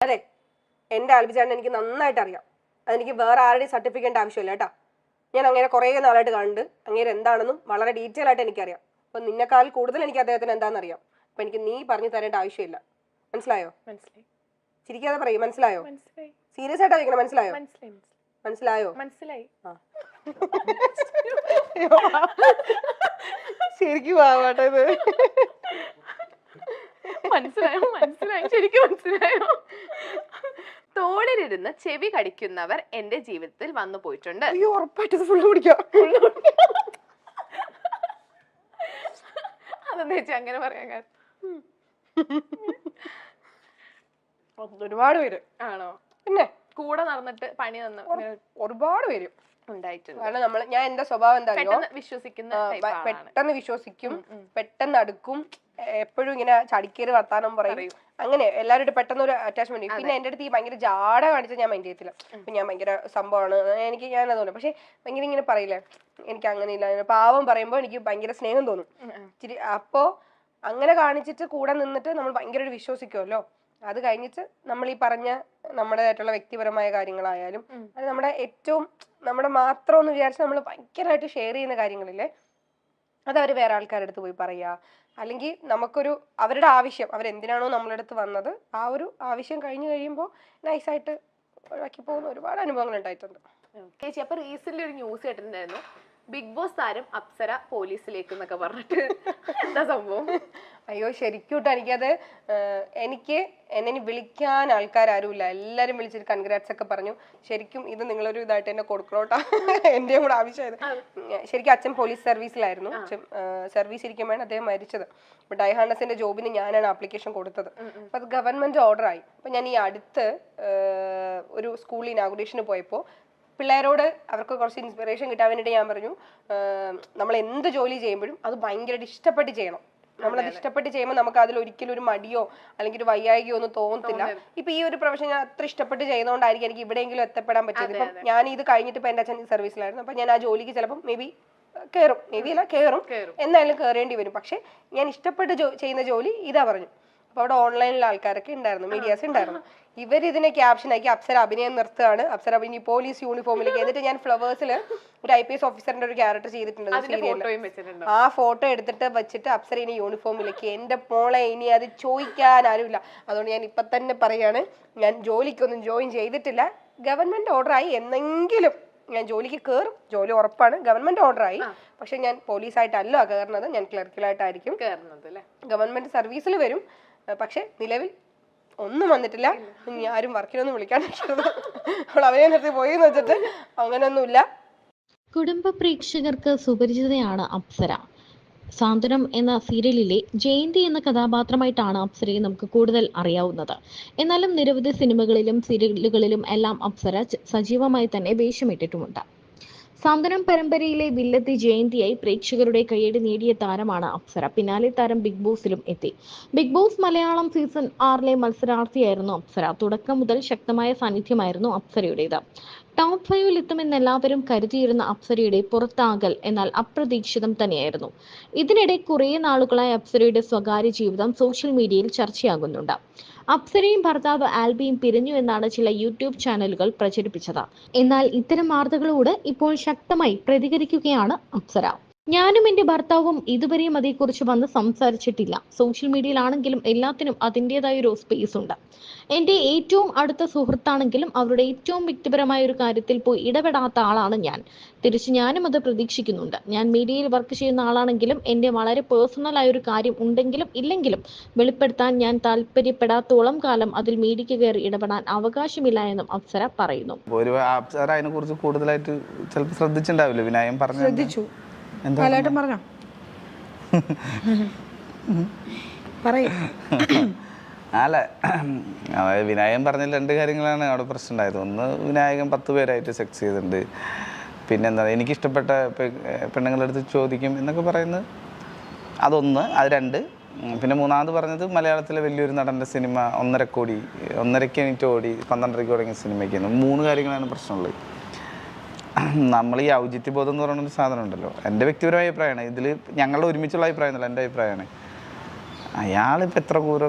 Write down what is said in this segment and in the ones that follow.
അതെ, എൻ്റെ ആൽബിചാണ്ട് എനിക്ക് നന്നായിട്ട് അറിയാം. അതെനിക്ക് വേറെ ആരുടെയും സർട്ടിഫിക്കറ്റ് ആവശ്യമില്ല കേട്ടോ. ഞാൻ അങ്ങനെ കുറേ നാളായിട്ട് കാണുന്നുണ്ട്. അങ്ങനെ എന്താണെന്നും വളരെ ഡീറ്റെയിൽ ആയിട്ട് എനിക്കറിയാം. അപ്പം നിന്നെക്കാൾ കൂടുതൽ എനിക്ക് അദ്ദേഹത്തിന് എന്താണെന്നറിയാം. അപ്പം എനിക്ക് നീ പറഞ്ഞു തരേണ്ട ആവശ്യമില്ല. മനസ്സിലായോ? മനസ്സിലായി. ചിരിക്കാതെ പറയും. മനസ്സിലായോ? മനസ്സിലായി. സീരിയസ് ആയിട്ടാ ചോദിക്കണം. മനസ്സിലായോ? മനസ്സിലായി. മനസ്സിലായോ? മനസ്സിലായി. ശരിക്കും ആവാട്ടെ ഇത്. മനസ്സിലായോ? മനസ്സിലായി. ശരിക്കും മനസ്സിലായോ? തോളിലിരുന്ന് ചെവി കടിക്കുന്നവർ എന്റെ ജീവിതത്തിൽ വന്നു പോയിട്ടുണ്ട്. അയ്യോ, ഉറപ്പായിട്ട് ഫുള്ള് കുടിക്കാം. അതെന്താ ചേച്ചി അങ്ങനെ പറയാൻ കാരണം? ഒരുപാട് പേര്. ആണോ? പിന്നെ കൂടെ നടന്നിട്ട് പണി തന്ന ഒരുപാട് പേര് ഉണ്ടായിട്ടുണ്ട്. കാരണം ഞാൻ എന്റെ സ്വഭാവം എന്താ വിശ്വസിക്കുന്ന പെട്ടെന്ന് വിശ്വസിക്കും, പെട്ടെന്ന് അടുക്കും, എപ്പോഴും ഇങ്ങനെ ചടിക്കേറി വർത്താനം പറയും. അങ്ങനെ എല്ലാവരും പെട്ടെന്ന് ഒരു അറ്റാച്ച്മെന്റ്. പിന്നെ എന്റെ അടുത്ത് ഈ ഭയങ്കര ജാട കാണിച്ചാൽ ഞാൻ മൈൻഡ് ചെയ്യത്തില്ല. അപ്പൊ ഞാൻ ഭയങ്കര സംഭവമാണ്, ഞാൻ അതുകൊണ്ട്. പക്ഷെ ഭയങ്കര ഇങ്ങനെ പറയില്ലേ, എനിക്ക് അങ്ങനെ ഇല്ല. പാവം പറയുമ്പോ എനിക്ക് ഭയങ്കര സ്നേഹം തോന്നും ഇച്ചിരി. അപ്പോ അങ്ങനെ കാണിച്ചിട്ട് കൂടെ നിന്നിട്ട് നമ്മൾ ഭയങ്കര വിശ്വസിക്കുമല്ലോ. അത് കഴിഞ്ഞിട്ട് നമ്മൾ ഈ പറഞ്ഞ നമ്മുടേതായിട്ടുള്ള വ്യക്തിപരമായ കാര്യങ്ങളായാലും അത് നമ്മുടെ ഏറ്റവും നമ്മുടെ മാത്രം എന്ന് വിചാരിച്ച് നമ്മൾ ഭയങ്കരമായിട്ട് ഷെയർ ചെയ്യുന്ന കാര്യങ്ങളില്ലേ, അത് അവർ വേറെ ആൾക്കാരുടെ അടുത്ത് പോയി പറയുക. അല്ലെങ്കിൽ നമുക്കൊരു അവരുടെ ആവശ്യം, അവരെന്തിനാണോ നമ്മളെ അടുത്ത് വന്നത്, ആ ഒരു ആവശ്യം കഴിഞ്ഞു കഴിയുമ്പോൾ നൈസായിട്ട് ഒഴിവാക്കി പോകുന്ന ഒരുപാട് അനുഭവങ്ങൾ ഉണ്ടായിട്ടുണ്ട്. ചേച്ചി, അപ്പൊ റീസെന്റ് ഒരു ന്യൂസ് കേട്ടിട്ടുണ്ടായിരുന്നു, ബിഗ് ബോസ് താരം അപ്സര പോലീസിലേക്ക് എന്നൊക്കെ പറഞ്ഞിട്ട്. എന്താ സംഭവം? അയ്യോ, ശരിക്കും കേട്ടോ. എനിക്ക് എന്നെ വിളിക്കാൻ ആൾക്കാരുമില്ല. എല്ലാരും വിളിച്ചിട്ട് കൺഗ്രാറ്റ്സ് ഒക്കെ പറഞ്ഞു. ശരിക്കും ഇത് നിങ്ങളൊരു ഇതായിട്ട് എന്നെ കൊടുക്കണോട്ടാ, എന്റെയും കൂടെ ആവശ്യമായത്. ശരിക്കും അച്ഛൻ പോലീസ് സർവീസിലായിരുന്നു. സർവീസ് ഇരിക്കുമ്പോഴാണ് അദ്ദേഹം മരിച്ചത്. അപ്പൊ ഡൈഹാർനസിന്റെ ജോബിന് ഞാനാണ് ആപ്ലിക്കേഷൻ കൊടുത്തത്. അപ്പൊ അത് ഗവൺമെന്റ് ഓർഡർ ആയി. അപ്പൊ ഞാൻ ഈ അടുത്ത് ഒരു സ്കൂൾ ഇനാഗുറേഷന് പോയപ്പോ പിള്ളേരോട് അവർക്ക് കുറച്ച് ഇൻസ്പിറേഷൻ കിട്ടാൻ വേണ്ടിയിട്ട് ഞാൻ പറഞ്ഞു, നമ്മൾ എന്ത് ജോലി ചെയ്യുമ്പോഴും അത് ഭയങ്കരമായിട്ട് ഇഷ്ടപ്പെട്ട് ചെയ്യണം. നമ്മളത് ഇഷ്ടപ്പെട്ട് ചെയ്യുമ്പോൾ നമുക്ക് അതിൽ ഒരിക്കലും ഒരു മടിയോ അല്ലെങ്കിൽ ഒരു വയ്യായികയോ ഒന്നും തോന്നത്തില്ല. ഇപ്പൊ ഈ ഒരു പ്രൊഫഷൻ ഞാൻ അത്ര ഇഷ്ടപ്പെട്ട് ചെയ്യുന്നതുകൊണ്ടായിരിക്കും എനിക്ക് എവിടെയെങ്കിലും എത്തപ്പെടാൻ പറ്റിയത്. ഇപ്പം ഞാൻ ഇത് കഴിഞ്ഞിട്ട് ഇപ്പൊ എന്റെ അച്ഛൻ സർവീസിലായിരുന്നു. അപ്പൊ ഞാൻ ആ ജോലിക്ക് ചിലപ്പോൾ കയറും, എന്തായാലും കയറേണ്ടി വരും. പക്ഷെ ഞാൻ ഇഷ്ടപ്പെട്ട് ചെയ്യുന്ന ജോലി ഇതാ പറഞ്ഞു. അപ്പൊ അവിടെ ഓൺലൈനിലെ ആൾക്കാരൊക്കെ ഉണ്ടായിരുന്നു, മീഡിയാസ് ഉണ്ടായിരുന്നു. ഇവരിതിനെ ക്യാപ്ഷനാക്കി അപ്സര അഭിനയം നിർത്തുകയാണ്, അപ്സര ഇനി പോലീസ് യൂണിഫോമിലേക്ക്. എന്നിട്ട് ഞാൻ ഫ്ലവേഴ്സിൽ ഒരു IPS ഓഫീസറിന്റെ ഒരു ക്യാരക്ടർ ചെയ്തിട്ടുണ്ട് സീരിയലിൽ. ആ ഫോട്ടോ എടുത്തിട്ട് വെച്ചിട്ട് അപ്സര ഇനി യൂണിഫോമിലേക്ക്. എന്റെ മോളെ, ഇനി അത് ചോദിക്കാൻ ആരുമില്ല. അതുകൊണ്ട് ഞാൻ ഇപ്പൊ തന്നെ പറയാണ്, ഞാൻ ജോലിക്കൊന്നും ജോയിൻ ചെയ്തിട്ടില്ല. ഗവൺമെന്റ് ഓർഡറായി, എന്നെങ്കിലും ഞാൻ ജോലിക്ക് കയറും. ജോലി ഉറപ്പാണ്, ഗവൺമെന്റ് ഓർഡറായി. പക്ഷെ ഞാൻ പോലീസായിട്ടല്ല കയറുന്നത്, ഞാൻ ക്ലർക്കിലായിട്ടായിരിക്കും കയറുന്നത്. ഗവൺമെന്റ് സർവീസിൽ വരും. പക്ഷെ നിലവിൽ ഒന്നും വന്നിട്ടില്ല. ഇനി ആരും വർക്കിനൊന്നും വിളിക്കാണ്ടിരിക്കുന്നത്, അവൾ അവനെ നിർത്തി പോയി എന്ന് വെച്ചിട്ട് അങ്ങനെയൊന്നുമില്ല. കുടുംബ പ്രേക്ഷകർക്ക് സുപരിചിതയാണ് അപ്സര. സാന്ത്വനം എന്ന സീരിയലിലെ ജയന്തി എന്ന കഥാപാത്രമായിട്ടാണ് അപ്സരയെ നമുക്ക് കൂടുതൽ അറിയാവുന്നത്. എന്നാലും നിരവധി സിനിമകളിലും സീരിയലുകളിലും എല്ലാം അപ്സര സജീവമായി തന്നെ വേഷമിട്ടിട്ടുമുണ്ട്. സാന്ത്വനം പരമ്പരയിലെ വില്ലത്തി ജയന്തിയായി പ്രേക്ഷകരുടെ കയ്യടി നേടിയ താരമാണ് അപ്സര. പിന്നാലെ താരം ബിഗ് ബോസിലും എത്തി. ബിഗ് ബോസ് മലയാളം സീസൺ 6 മത്സരാർത്ഥിയായിരുന്നു അപ്സര. തുടക്കം മുതൽ ശക്തമായ സാന്നിധ്യമായിരുന്നു അപ്സരയുടേത്. ടോപ്പ് 5 എത്തുമെന്ന് എല്ലാവരും കരുതിയിരുന്ന അപ്സരയുടെ പുറത്താകൽ എന്നാൽ അപ്രതീക്ഷിതം തന്നെയായിരുന്നു. ഇതിനിടെ കുറേ നാളുകളായി അപ്സരയുടെ സ്വകാര്യ ജീവിതം സോഷ്യൽ മീഡിയയിൽ ചർച്ചയാകുന്നുണ്ട്. അപ്സരയും ഭർത്താവ് ആൽബിയും പിരിഞ്ഞു എന്നാണ് ചില യൂട്യൂബ് ചാനലുകൾ പ്രചരിപ്പിച്ചത്. എന്നാൽ ഇത്തരം വാർത്തകളോട് ഇപ്പോൾ ശക്തമായി പ്രതികരിക്കുകയാണ് അപ്സര. ഞാനും എന്റെ ഭർത്താവും ഇതുവരെയും അതേക്കുറിച്ച് വന്ന് സംസാരിച്ചിട്ടില്ല. സോഷ്യൽ മീഡിയയിലാണെങ്കിലും എല്ലാത്തിനും അതിൻ്റെതായ ഒരു സ്പേസ് ഉണ്ട്. എന്റെ ഏറ്റവും അടുത്ത സുഹൃത്താണെങ്കിലും അവരുടെ ഏറ്റവും വ്യക്തിപരമായ ഒരു കാര്യത്തിൽ പോയി ഇടപെടാത്ത ആളാണ് ഞാൻ. തിരിച്ച് ഞാനും അത് പ്രതീക്ഷിക്കുന്നുണ്ട്. ഞാൻ മീഡിയയിൽ വർക്ക് ചെയ്യുന്ന ആളാണെങ്കിലും എന്റെ വളരെ പേഴ്സണൽ ആയ ഒരു കാര്യം ഉണ്ടെങ്കിലും ഇല്ലെങ്കിലും വെളിപ്പെടുത്താൻ ഞാൻ താല്പര്യപ്പെടാത്തോളം കാലം അതിൽ മീഡിയയ്ക്ക് കയറി ഇടപെടാൻ അവകാശമില്ല എന്നും അപ്സര പറയുന്നു. അപ്സര അതിനെ കുറിച്ച് കൂടുതലായിട്ട് ചിലപ്പോൾ ശ്രദ്ധിച്ചിട്ടുണ്ടാവില്ല. വിനായം പറഞ്ഞു. ശ്രദ്ധിച്ചു. പറഞ്ഞോ. അല്ല, വിനായകൻ പറഞ്ഞ 2 കാര്യങ്ങളാണ് അവിടെ പ്രശ്നം ഉണ്ടായത്. ഒന്ന്, വിനായകൻ 10 പേരായിട്ട് സെക്സ് ചെയ്തിട്ടുണ്ട്. പിന്നെ എന്താ, എനിക്കിഷ്ടപ്പെട്ട പെണ്ണുങ്ങളുടെ അടുത്ത് ചോദിക്കും എന്നൊക്കെ പറയുന്നത് അതൊന്ന്. അത് 2. പിന്നെ മൂന്നാമത് പറഞ്ഞത് മലയാളത്തിലെ വലിയൊരു നടൻ്റെ സിനിമ 1.5 കോടി 1.5 മിനിറ്റ് ഓടി 12:30 തുടങ്ങിയ സിനിമയ്ക്ക് 3 കാര്യങ്ങളാണ് പ്രശ്നമുള്ളത്. നമ്മൾ ഈ ഔചിത്യബോധം എന്ന് പറയുന്നൊരു സാധനം ഉണ്ടല്ലോ. എൻ്റെ വ്യക്തിപരമായ അഭിപ്രായമാണ് ഇതിൽ, ഞങ്ങളുടെ ഒരുമിച്ചുള്ള അഭിപ്രായം എന്നല്ല, എൻ്റെ അഭിപ്രായമാണ്. അയാളിപ്പോൾ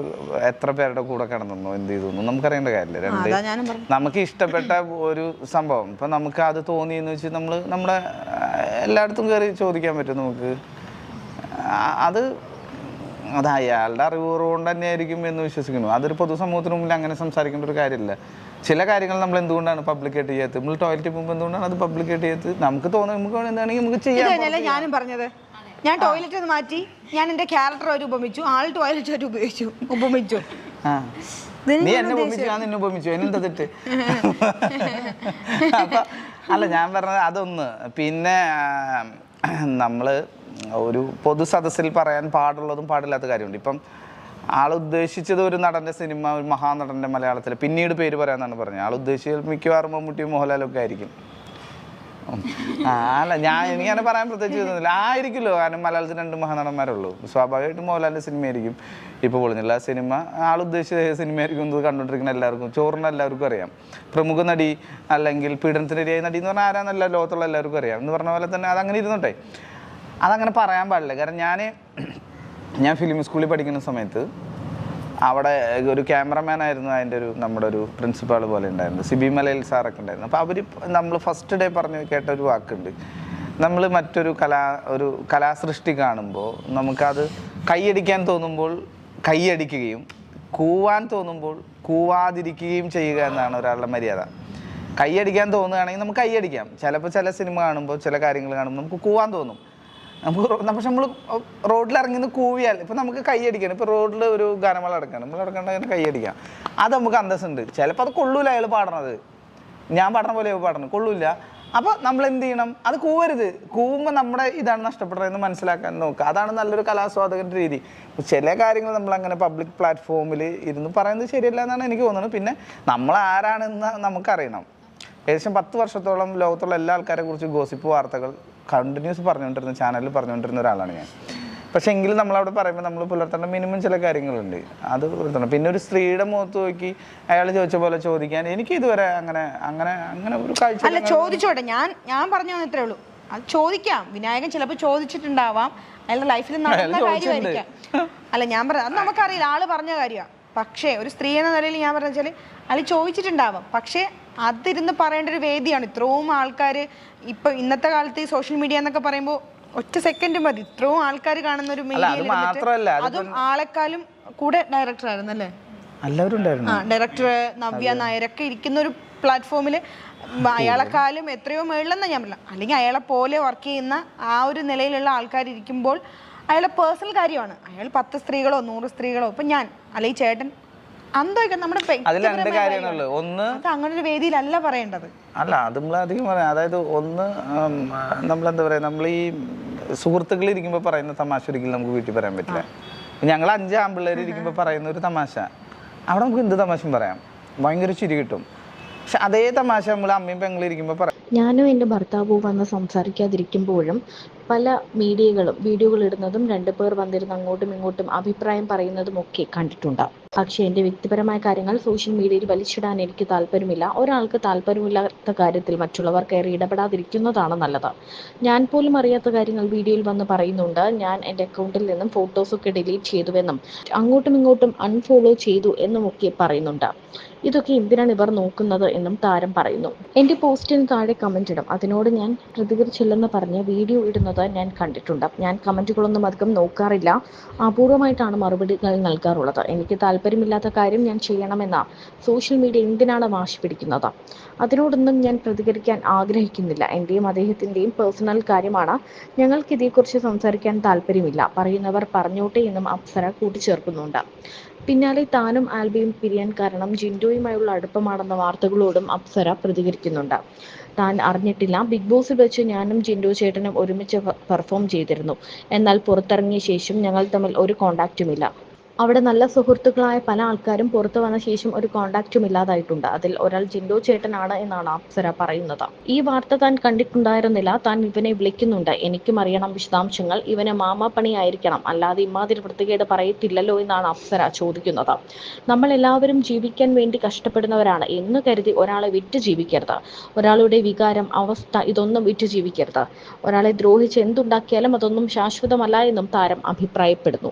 എത്ര പേരുടെ കൂടെ കിടന്നോ എന്ത് ചെയ്തു നമുക്കറിയേണ്ട കാര്യമില്ല. രണ്ട് നമുക്ക് ഇഷ്ടപ്പെട്ട ഒരു സംഭവം ഇപ്പം നമുക്ക് അത് തോന്നിയെന്ന് വെച്ച് നമ്മുടെ എല്ലായിടത്തും കയറി ചോദിക്കാൻ പറ്റും നമുക്ക്. അത് അയാളുടെ അറിവുറവ് കൊണ്ട് തന്നെയായിരിക്കും എന്ന് വിശ്വസിക്കുന്നു. അതൊരു പൊതുസമൂഹത്തിന് മുമ്പിൽ അങ്ങനെ സംസാരിക്കേണ്ട ഒരു കാര്യമില്ല. ചില കാര്യങ്ങൾ നമ്മൾ എന്തുകൊണ്ടാണ് പബ്ലിക്കേറ്റ് ചെയ്യാത്തത്? നമ്മൾ ടോയ്ലറ്റിൽ പോകുമ്പോൾ എന്തുകൊണ്ടാണ് അത് പബ്ലിക്കേറ്റ് ചെയ്യാത്തത്? നമുക്ക് തോന്നുന്നത് നമുക്ക് എന്താണെങ്കിൽ നമുക്ക് ചെയ്യാം. ഞാനും പറഞ്ഞത് ഞാൻ ടോയ്ലറ്റ് ഒന്ന് മാറ്റി, ഞാൻ എന്റെ ക്യാരക്ടർ ഒരു ഉപമിച്ചു, ആൾ ടോയ്ലറ്റ് ഒരു ഉപമിച്ചു. നീ എന്നെ ഉപമിച്ചു, ഞാൻ നിന്നെ ഉപമിച്ചു, എന്നെന്താ തെറ്റ്? അപ്പൊ അല്ല, ഞാൻ പറഞ്ഞത് അതൊന്ന്. പിന്നെ നമ്മള് ഒരു പൊതു സദസ്സിൽ പറയാൻ പാടുള്ളതും പാടില്ലാത്ത കാര്യമുണ്ട്. ഇപ്പം ആളുദ്ദേശിച്ചത് ഒരു നടൻ്റെ സിനിമ, ഒരു മഹാനടൻ്റെ മലയാളത്തിൽ പിന്നീട് പേര് പറയാമെന്നാണ് പറഞ്ഞത്. ആളുദ്ദേശിച്ചത് മിക്കവാറും മമ്മൂട്ടിയും മോഹൻലാലൊക്കെ ആയിരിക്കും. അല്ല, എനിക്കങ്ങനെ പറയാൻ പ്രത്യേകിച്ച് തോന്നുന്നില്ല. ആയിരിക്കുമല്ലോ, കാരണം മലയാളത്തിൽ 2 മഹാനടന്മാരുള്ളൂ. സ്വാഭാവികമായിട്ടും മോഹൻലാലിൻ്റെ സിനിമയായിരിക്കും ഇപ്പോൾ പൊളിഞ്ഞില്ല. ആ സിനിമ ആളുദ്ദേശിച്ച സിനിമയായിരിക്കും എന്ന് കണ്ടുകൊണ്ടിരിക്കുന്ന എല്ലാവർക്കും, ചോറിന് എല്ലാവർക്കും അറിയാം. പ്രമുഖ നടി അല്ലെങ്കിൽ പീഡനത്തിനിരയായ നടി എന്ന് പറഞ്ഞാൽ ആരാന്നല്ല ലോകത്തുള്ള എല്ലാവർക്കും അറിയാം. എന്ന് പറഞ്ഞ പോലെ തന്നെ അതങ്ങനെ ഇരുന്നോട്ടെ, അതങ്ങനെ പറയാൻ പാടില്ല. കാരണം ഞാൻ ഫിലിം സ്കൂളിൽ പഠിക്കുന്ന സമയത്ത് അവിടെ ഒരു ക്യാമറമാൻ ആയിരുന്നു അതിൻ്റെ നമ്മുടെ ഒരു പ്രിൻസിപ്പാൾ പോലെ ഉണ്ടായിരുന്നു, സിബി മലയിൽ സാറൊക്കെ ഉണ്ടായിരുന്നു. അപ്പോൾ നമ്മൾ ഫസ്റ്റ് ഡേ പറഞ്ഞു കേട്ട ഒരു വാക്കുണ്ട്, നമ്മൾ മറ്റൊരു കലാസൃഷ്ടി കാണുമ്പോൾ നമുക്കത് കൈയടിക്കാൻ തോന്നുമ്പോൾ കൈയടിക്കുകയും കൂവാൻ തോന്നുമ്പോൾ കൂവാതിരിക്കുകയും ചെയ്യുക എന്നാണ് ഒരാളുടെ മര്യാദ. കൈയടിക്കാൻ തോന്നുകയാണെങ്കിൽ നമുക്ക് കൈയടിക്കാം. ചില സിനിമ കാണുമ്പോൾ ചില കാര്യങ്ങൾ കാണുമ്പോൾ നമുക്ക് കൂവാൻ തോന്നും. പക്ഷെ നമ്മൾ റോഡിലിറങ്ങി നിന്ന് കൂവിയാൽ ഇപ്പം നമുക്ക് കൈയടിക്കണം. ഇപ്പോൾ റോഡിൽ ഒരു ഗാനമേള നടക്കണം, നമ്മൾ നടക്കേണ്ട അങ്ങനെ കൈയടിക്കാം. അത് നമുക്ക് അന്തസ്സുണ്ട്. ചിലപ്പോൾ അത് കൊള്ളൂല, അയാൾ പാടണത് ഞാൻ പാടണ പോലെ പാടണം, കൊള്ളൂല. അപ്പോൾ നമ്മൾ എന്ത് ചെയ്യണം? അത് കൂവരുത്. കൂവുമ്പോൾ നമ്മുടെ ഇതാണ് നഷ്ടപ്പെടുന്നതെന്ന് മനസ്സിലാക്കാൻ നോക്കുക. അതാണ് നല്ലൊരു കലാസ്വാദകൻ്റെ രീതി. ചില കാര്യങ്ങൾ നമ്മളങ്ങനെ പബ്ലിക് പ്ലാറ്റ്ഫോമിൽ ഇരുന്ന് പറയുന്നത് ശരിയല്ല എന്നാണ് എനിക്ക് തോന്നുന്നത്. പിന്നെ നമ്മൾ ആരാണെന്ന് നമുക്കറിയണം. ഏകദേശം 10 വർഷത്തോളം ലോകത്തുള്ള എല്ലാ ആൾക്കാരെ കുറിച്ച് ഗോസിപ്പ് വാർത്തകൾ കണ്ടിന്യൂസ് പറഞ്ഞുകൊണ്ടിരുന്ന ചാനലിൽ പറഞ്ഞുകൊണ്ടിരുന്ന ഒരാളാണ് ഞാൻ. പക്ഷെ എങ്കിലും നമ്മളവിടെ പറയുമ്പോൾ നമ്മൾ പുലർത്തേണ്ട മിനിമം ചില കാര്യങ്ങളുണ്ട്, അത് പുലർത്തണം. പിന്നെ ഒരു സ്ത്രീയുടെ മുഖത്ത് നോക്കി അയാൾ ചോദിച്ച പോലെ ചോദിക്കാൻ എനിക്ക് ഇതുവരെ അങ്ങനെ ഒരു കാഴ്ച. അല്ല, ചോദിച്ചോട്ടെ, ഞാൻ പറഞ്ഞു അത്രേ ഉള്ളൂ. അത് ചോദിക്കാം. വിനായകൻ ചിലപ്പോൾ ചോദിച്ചിട്ടുണ്ടാവാം, അയാളുടെ ലൈഫിൽ നടന്ന കാര്യമായിരിക്കാം. അല്ല, ഞാൻ പറഞ്ഞത് അത് നമുക്കറിയില്ല, ആള് പറഞ്ഞ കാര്യമാണ്. പക്ഷേ ഒരു സ്ത്രീ എന്ന നിലയിൽ ഞാൻ പറഞ്ഞ വെച്ചാൽ അയാൾ ചോദിച്ചിട്ടുണ്ടാവാം. പക്ഷേ അതിരുന്ന് പറയേണ്ട ഒരു വേദിയാണ്. ഇത്രയും ആൾക്കാർ ഇപ്പൊ ഇന്നത്തെ കാലത്ത് ഈ സോഷ്യൽ മീഡിയ എന്നൊക്കെ പറയുമ്പോൾ ഒറ്റ സെക്കൻഡ് മതി, ഇത്രയും ആൾക്കാർ കാണുന്ന ഒരു മീഡിയയിൽ, അതും ആളെക്കാളും കൂടെ ഡയറക്ടർ ആയിരുന്നു അല്ലേ, ഡയറക്ടർ നവ്യ നായരൊക്കെ ഇരിക്കുന്ന ഒരു പ്ലാറ്റ്ഫോമിൽ അയാളെക്കാളും എത്രയോ മേളിലെന്നാ ഞാൻ പറഞ്ഞത്. അല്ലെങ്കിൽ അയാളെ പോലെ വർക്ക് ചെയ്യുന്ന ആ ഒരു നിലയിലുള്ള ആൾക്കാർ ഇരിക്കുമ്പോൾ അയാളുടെ പേഴ്സണൽ കാര്യമാണ്. അയാൾ 10 സ്ത്രീകളോ 100 സ്ത്രീകളോ ഇപ്പൊ ഞാൻ അല്ലെങ്കിൽ ചേട്ടൻ അന്തൊക്കെ നമ്മുടെ അങ്ങനെ ഒരു വേദിയിലല്ല പറയേണ്ടത്. അല്ല, അത് നമ്മൾ അധികം പറയാം. അതായത് ഒന്ന്, നമ്മളെന്താ പറയാ, നമ്മൾ ഈ സുഹൃത്തുക്കൾ ഇരിക്കുമ്പോൾ പറയുന്ന തമാശ ഒരിക്കലും നമുക്ക് വീട്ടിൽ പറയാൻ പറ്റില്ല. ഞങ്ങൾ 5 ആൺപിള്ളേർ ഇരിക്കുമ്പോൾ പറയുന്ന ഒരു തമാശ അവിടെ നമുക്ക് എന്ത് തമാശയും പറയാം, ഭയങ്കര ചിരി കിട്ടും. പക്ഷെ അതേ തമാശ നമ്മൾ അമ്മയും പെങ്ങളും ഇരിക്കുമ്പോൾ പറയാം. ഞാനും എൻ്റെ ഭർത്താവും വന്ന് സംസാരിക്കാതിരിക്കുമ്പോഴും പല മീഡിയകളും വീഡിയോകൾ ഇടുന്നതും 2 പേർ വന്നിരുന്ന് അങ്ങോട്ടും ഇങ്ങോട്ടും അഭിപ്രായം പറയുന്നതും ഒക്കെ കണ്ടിട്ടുണ്ട്. പക്ഷേ എൻ്റെ വ്യക്തിപരമായ കാര്യങ്ങൾ സോഷ്യൽ മീഡിയയിൽ വലിച്ചിടാൻ എനിക്ക് താല്പര്യമില്ല. ഒരാൾക്ക് താല്പര്യമില്ലാത്ത കാര്യത്തിൽ മറ്റുള്ളവർ കയറി ഇടപെടാതിരിക്കുന്നതാണ് നല്ലത്. ഞാൻ പോലും അറിയാത്ത കാര്യങ്ങൾ വീഡിയോയിൽ വന്ന് പറയുന്നുണ്ട്. ഞാൻ എൻ്റെ അക്കൗണ്ടിൽ നിന്നും ഫോട്ടോസൊക്കെ ഡിലീറ്റ് ചെയ്തുവെന്നും അങ്ങോട്ടും ഇങ്ങോട്ടും അൺഫോളോ ചെയ്തു എന്നുമൊക്കെ പറയുന്നുണ്ട്. ഇതൊക്കെ എന്തിനാണ് ഇവർ നോക്കുന്നത് എന്നും താരം പറയുന്നു. എൻ്റെ പോസ്റ്റിന് താഴെ കമന്റ് ഇടും. അതിനോട് ഞാൻ പ്രതികരിച്ചില്ലെന്ന് പറഞ്ഞ് വീഡിയോ ഇടുന്നത് ഞാൻ കണ്ടിട്ടുണ്ട്. ഞാൻ കമന്റുകളൊന്നും അധികം നോക്കാറില്ല, അപൂർവമായിട്ടാണ് മറുപടികൾ നൽകാറുള്ളത്. എനിക്ക് താല്പര്യമില്ലാത്ത കാര്യം ഞാൻ ചെയ്യണമെന്ന സോഷ്യൽ മീഡിയ എന്തിനാണ് വാശി പിടിക്കുന്നത്? അതിനോടൊന്നും ഞാൻ പ്രതികരിക്കാൻ ആഗ്രഹിക്കുന്നില്ല. എൻ്റെയും അദ്ദേഹത്തിൻ്റെയും പേഴ്സണൽ കാര്യമാണ്. ഞങ്ങൾക്ക് ഇതേക്കുറിച്ച് സംസാരിക്കാൻ താല്പര്യമില്ല. പറയുന്നവർ പറഞ്ഞോട്ടെ എന്നും അപ്സര കൂട്ടിച്ചേർക്കുന്നുണ്ട്. പിന്നാലെ താനും ആൽബിയും പിരിയാൻ കാരണം ജിൻഡോയുമായുള്ള അടുപ്പമാണെന്ന വാർത്തകളോടും അപ്സര പ്രതികരിക്കുന്നുണ്ട്. താൻ അറിഞ്ഞിട്ടില്ല. ബിഗ് ബോസിൽ വെച്ച് ഞാനും ജിൻഡോ ചേട്ടനും ഒരുമിച്ച് പെർഫോം ചെയ്തിരുന്നു. എന്നാൽ പുറത്തിറങ്ങിയ ശേഷം ഞങ്ങൾ തമ്മിൽ ഒരു കോണ്ടാക്റ്റുമില്ല. അവിടെ നല്ല സുഹൃത്തുക്കളായ പല ആൾക്കാരും പുറത്തു വന്ന ശേഷം ഒരു കോണ്ടാക്റ്റും ഇല്ലാതായിട്ടുണ്ട്. അതിൽ ഒരാൾ ജിൻഡോ ചേട്ടനാണ് എന്നാണ് അപ്സര പറയുന്നത്. ഈ വാർത്ത താൻ കണ്ടിട്ടുണ്ടായിരുന്നില്ല. താൻ ഇവനെ വിളിക്കുന്നുണ്ട്. എനിക്കും അറിയണം വിശദാംശങ്ങൾ. ഇവന് മാമാപ്പണിയായിരിക്കണം, അല്ലാതെ ഇമാതിരി വൃത്തികേട് പറയത്തില്ലല്ലോ എന്നാണ് അപ്സര ചോദിക്കുന്നത്. നമ്മൾ എല്ലാവരും ജീവിക്കാൻ വേണ്ടി കഷ്ടപ്പെടുന്നവരാണ് എന്ന് കരുതി ഒരാളെ വിറ്റ് ജീവിക്കരുത്. ഒരാളുടെ വികാരം, അവസ്ഥ ഇതൊന്നും വിറ്റ് ജീവിക്കരുത്. ഒരാളെ ദ്രോഹിച്ച് എന്തുണ്ടാക്കിയാലും അതൊന്നും ശാശ്വതമല്ല എന്നും താരം അഭിപ്രായപ്പെടുന്നു.